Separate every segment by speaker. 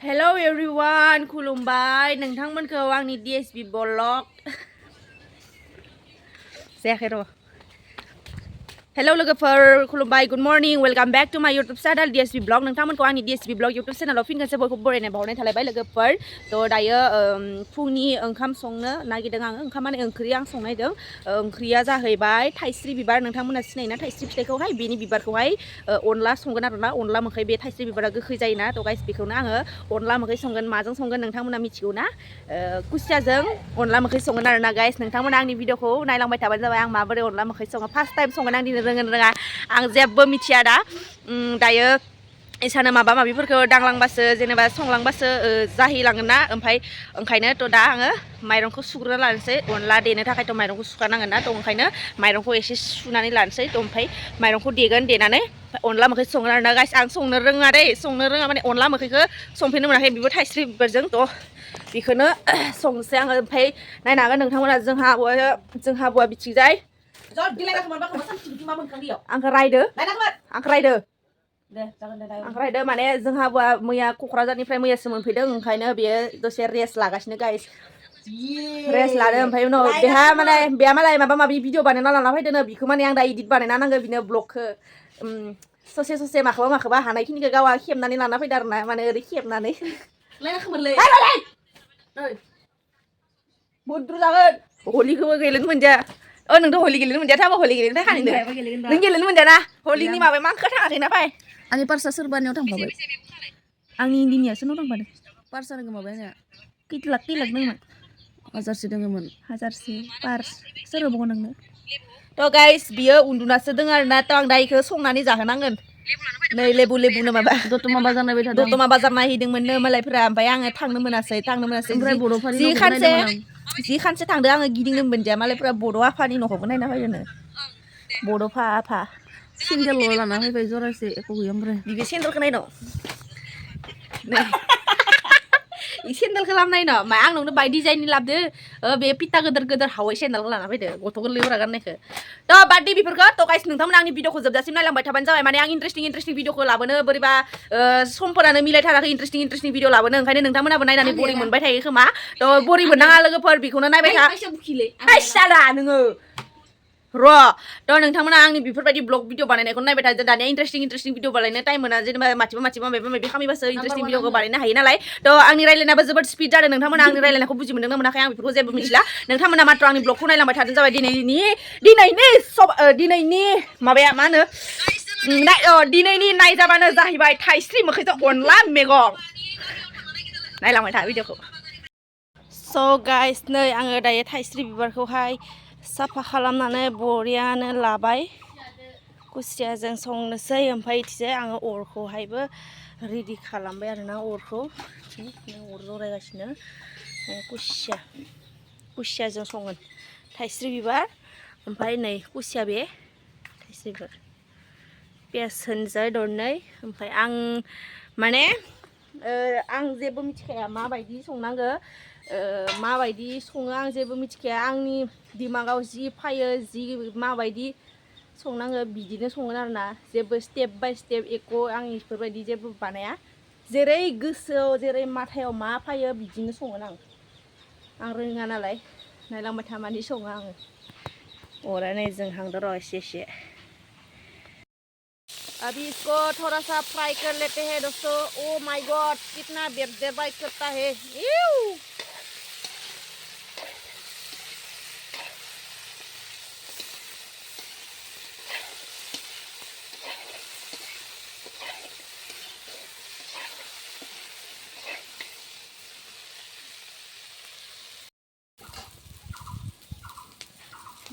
Speaker 1: Hello everyone คุลุมบายनोंथांमोनखौ आंनि DSB blog แซ่บHello लोगोफोर खुलुमबाय Good morning Welcome back to my YouTube channel DSB blog नोंथांमोनखौ आंनि DSB blog YouTube channelआव फिन खनसे बयखौबो बरायनाय बावनाय थालायबाय लोगोफोर थ' दायो फुंनि ओंखाम संनो नागिरदों आङो ओंखामानो ओंख्रि आं संनायदों ओंख्रिया जाहैबाय थाइस्रि बिबार नोंथांमोना सिनायोना थाइस्रि फिथाइखौहाय बेनि बिबारखौहाय अनला संगोन आरोना अनला मोखै बे थाइस्रि बिबारा गोखै जायोना थ' गाइस बेखौनो आङो अनला मोखै संगोन माजों संगोन नोंथांमोना मिथिगौ ना खुसियाजों अनला मोखै संगोन आरोना गाइस नोंथांमोना आंनि भिडिअखौ नायलांबाय थाबानो जाबाय आं माबोरै अनला मोखै सङो फार्स्ट टाइम संगोन आं दिनै रोङा आं जेबो मिथिया दा दायो इसानो माबा माबिफोरखौ दांलांबासो जेनेबा संलांबासो जाहैलांगोन ना ओंखायनो थ' दा आङो माइरंखौ सुग्रोना लानोसै अनला देनो थाखायथ' माइरंखौ सुखानांगोन ना थ' ओंखायनो माइरंखौ एसे सुनानै लानोसै थ' ओमफ्राय माइरंखौ देनानै अनला मोखै संगोन आरोना गाइस आं संनो रोङा माने अनला मोखैखौ संफेरनो मोनाखै बेबो थाइस्रि बिबारजों थ' बेखौनो संसै आङो ओमफ्राय नायनो हागोन नोंथांमोना जोंहा आबौआ बिथिंजाय आंखौ रायदो माने जोंहा मैया क'क्राझारनिफ्राय मैयासो मोनफैदों ओंखायनो बेयो दसे रेस्ट लागासिनो गाइस रेस्ट लादो ओमफ्राय उनाव बेहा मालाय माबा माबि भिडिअ बानायना लाना फैदोनो बिखौ माने आं दा इदिट बानायना नांगौ बिनो ब्लगखौ ससे माखौबा हानायखिनिखौ गावा खेबनानै लाना फैदो आरो ना माने ओरै खेबनानै बुद्रु जागोन हलिखौबो गेलेनो मोनजा नोंथ' हलि गेलेनो मोनजाया थाबा हलि गेलेनो थाखाय नों गेलेनो मोनजाना हलिनि माबाया मांखो थाङाखैना फाय
Speaker 2: आंनि पार्सा सोरबानियाव थांफाबाय
Speaker 1: आंनि इन्दिनियासो नाव थांफादों
Speaker 2: पार्सा दोङो माबाया
Speaker 1: खैलाख दोंमोन
Speaker 2: हाजारसे दोङोमोन
Speaker 1: हाजारसे पार्स सोर होबावगोन नोंनो थ' गाइस बियो उन्दुनासो दङ आरोना थ' आं दा इखौ संनानै जाहोनांगोन नै लेबुनो माबा
Speaker 2: दतमा बाजार नायबाय थादों
Speaker 1: दतमा बाजार नायहैदोंमोननो मालायफोरा ओमफ्राय आङो थांनो मोनासै
Speaker 2: ओमफ्राय बड'फानि
Speaker 1: जि
Speaker 2: न'खौबो
Speaker 1: खानसे
Speaker 2: नायदोंमोन
Speaker 1: जि खानसे थांदों आङो गिदिंनो मोनदिया मालायफोरा बड' आफानि न'खौबो नायना फैदोंनो बड'फा आफा
Speaker 2: सेन्देल लाना फैबाय जरासे एख' गैया ओमफ्राय
Speaker 1: बिबो सेन्देलखौ नायनो सेन्देलखौ लाबोनाय न' मा आंनावनो बाय डिजाइननि लाबोदो बे पिता गोदोर हावै सेन्देलखौ लाना फैदो गथ' गोरलैफोरा गाननायखौ थ' बादि बेफोरखौ थ' गाइस नोंथांमोना आंनि भिडिअखौ जोबजासिम नायलांबाय थाबानो जाबाय माने आं इन्टारेस्टिं भिडिअखौ लाबोनो बोरैबा समफोरानो मिलायथाराखै इन्टारेस्टिं भिडिअ लाबोनो ओंखायनो नोंथांमोनाबो नायनानै बरिं मोनबाय थायो खोमा थ' बरिं मोननाङा लोगोफोर बेखौनो नायबाय था नोङो र' थ' नोंथांमोना आंनि बेफोरबायदि ब्लग भिडिअ बानायनायखौ नायबाय थादो दानिया इन्टारेस्टिं भिडिअ बानायनो टाइम मोना जेनेबा माबा माबि खालामबासो इन्टारेस्टिं भिडिअखौ बानायनो हायो नालाय थ' आंनि रायलायनायाबो जोबोद स्पिड जादों नोंथांमोना आंनि रायलायनायखौ बुजि मोनदों ना मोनाखै आं बेफोरखौ जेबो मिथिला नोंथांमोना मात्र आंनि ब्लगखौ नायलांबाय थादों जाबाय दिनैनि माबाया मा होनो दिनैनि नायजाबानो जाहैबाय थाइस्रि मोखैजों अनला मैगं नायलांबाय था भिडिअखौ स' गाइस नै आङो दायो थाइस्रि बिबारखौहाय साफा खालामनानै बरियानो लाबाय खुसियाजों संनोसै ओमफ्राय इथिंजाय आङो अरखौहायबो रेडि खालामबाय आरोना अरखौ अर जरायगासिनो खुसियाजों संगोन थाइस्रि बिबार ओमफ्राय नै खुसिया बे थाइस्रि बिबार पियास होनोसै दरनै ओमफ्राय आं माने आं जेबो मिथिखाया माबायदि संनांगो माबायदि सङो आं जेबो मिथिखाया आंनि दिमागाव जि फैयो जि माबायदि संनांगो बिदिनो संगोन आरोना जेबो स्टेप बाय स्टेप एख' आं इफोरबायदि जेबो बानाया जेरै गोसोआव जेरै माथायाव मा फैयो बिदिनो संगोन आं रोङा नालाय नायलांबाय थामानि सङो आङो अरा नै जोंहांदो र' एसे अभी इसको थोड़ा सा फ्राई कर लेते हैं दोस्तों ओ माय गॉड कितना देर करता है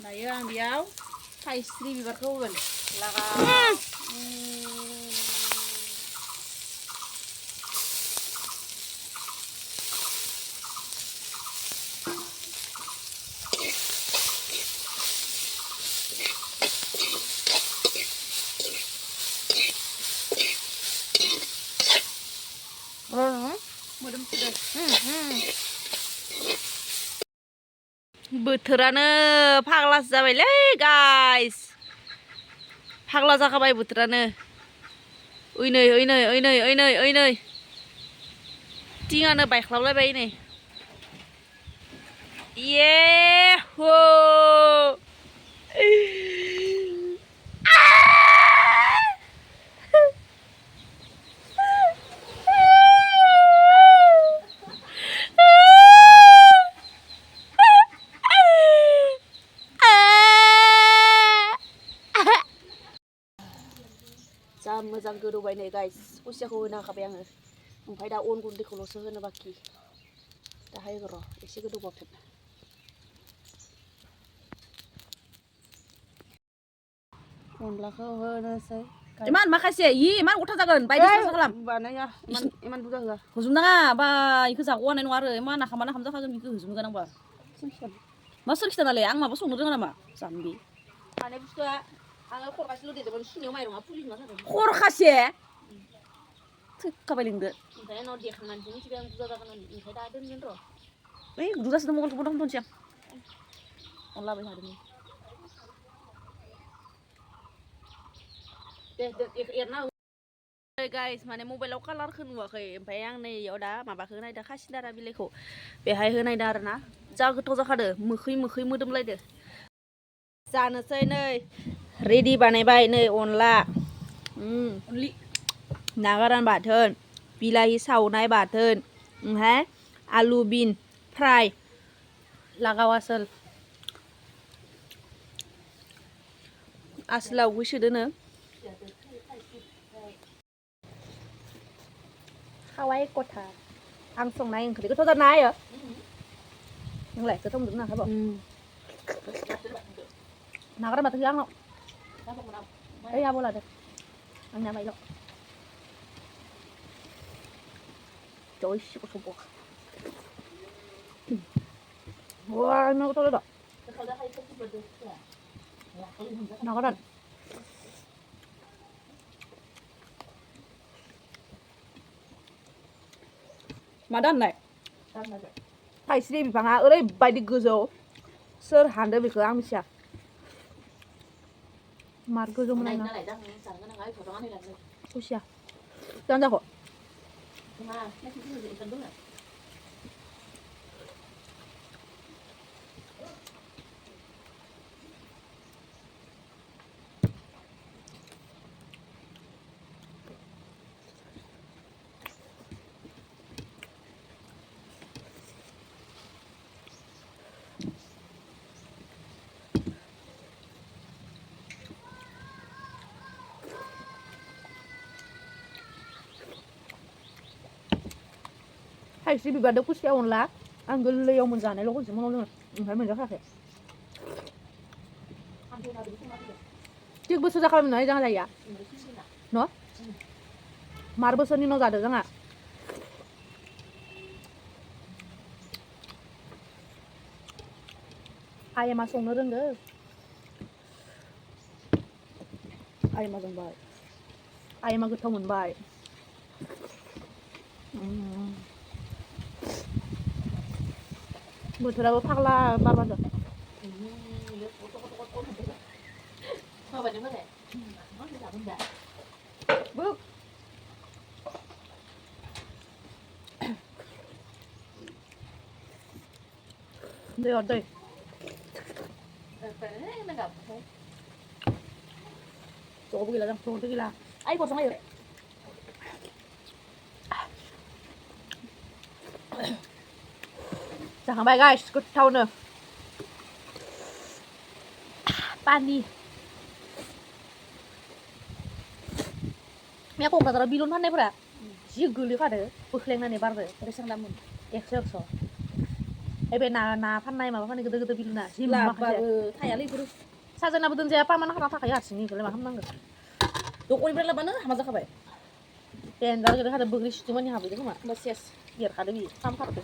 Speaker 1: दायो आं बेयाव थाइस्रि बिबारखौ होगोन लागा बोथोरानो फाग्लासो जाबायलै गाइस फाग्ला जाखाबाय बोथोरानो ओइ नै थिङानो बायख्लाबलायबाय नै ये हो जा मोजां गोदौबाय नै गाइस खुसियाखौ होनो हाखाबाय आङो ओमफ्राय दा अन गुन्दैखौल'सो होनो बाखि दाहाय र' एसे गोदौबावथों
Speaker 2: अनलाखौ होनोसै
Speaker 1: इमान माखासे इमान गथा जागोन बायदिसिना खालाम
Speaker 2: बानाया इमान बुरजा होआ
Speaker 1: होजोब नाङा बा इखौ जागौ हानाय नङा आरो इमान नाखाम जाखागोन बेखौ होजोबनो गोनांबा मा सोरखिथा नालाय आं माबा संनो रोङा नामा जाम्बि हानाय बुस्थुआ आङो खरखासेल' देदोंमोन सुनायाव माइरङा फुलिजोबना थादों खरखासे थैखाबाय लिंदो ओमफ्राय उनाव देखांनानैसो मिथिबाय आं बुरजा जागोन होननानै ओमफ्राय दा दोनगोन र' ओइ गुदुं जासिगोन मबाइलखौ बन्द' खालामथ'नोसै आं अनला लाबाय थादों दे एरना गाइस माने मबाइलाव कालारखौ नुवाखै ओमफ्राय आं नै इयाव दा माबाखौ नायदो खासिदारा बिलाइखौ बेहाय होनायदो आरो ना जा गोथाव जाखादो मोखै मोखै मोदोमलायदो जानोसै नै रेडि बानायबाय नै अनला ना गोरान बाथोन बिलाहि सावनाय बाथोन ओमफ्राय आलु बिन फ्राय लागाव आसोल आसोलाव गोसोदोनो खावाय गथा आं संनाय ओंख्रि गोथाव जानो हायो नोंलाय गोथाव मोनदों ना हाबा नागार माथो आंनाव ओइ आब' लादो आंना माइल' जयसिखौ संबो वा नो गोथाव जादों नागार मा दाननाय थाइस्रि बिफाङा ओरैबायदि गोजौ सोर हानदो बेखौ आं मिथिया मार गोजौ मोनायना खुसिया जानो जाखो थाइस्रि बिबारदो खुसिया अनला आं गोरलैयाव मोनजानायल' खनसे मोनाव जोङो ओमफ्राय मोनजाखायाखै थिग बोसोर जाखालामनो हाय जोंहा जाया न' मार बोसोरनि उनाव जादों जोंहा आइमा संनो रोंगो आइमा जोंबाय आइमा गोथाव मोनबाय बोथोराबो फाग्ला बारबारदों दै हर दै ज'बो गैला जों ज'बो गैला आइ गरजों आयो जाखांबाय गाइस गोथावनो पानि मैया क'क्राझाराव बिलन फाननायफोरा जि गोलैखादो बोख्लेंनानै बारदो बेसेबां दाममोन 100 बे ना फाननाय माबा फाननाय गोदो बिलुना जि माखासे थायालै इफोरो साजानाबो दोनजाया पारमान खाना थाखायो हारसिंनो इफोरलाय मा खालामनांगौ दख'निफ्राय लाबानो हामा जाखाबाय देनजार गोलैखादो बोग्रि सुथिमानि हाबैदो खोमा होमबा सेस एरखादो बियो खामखादो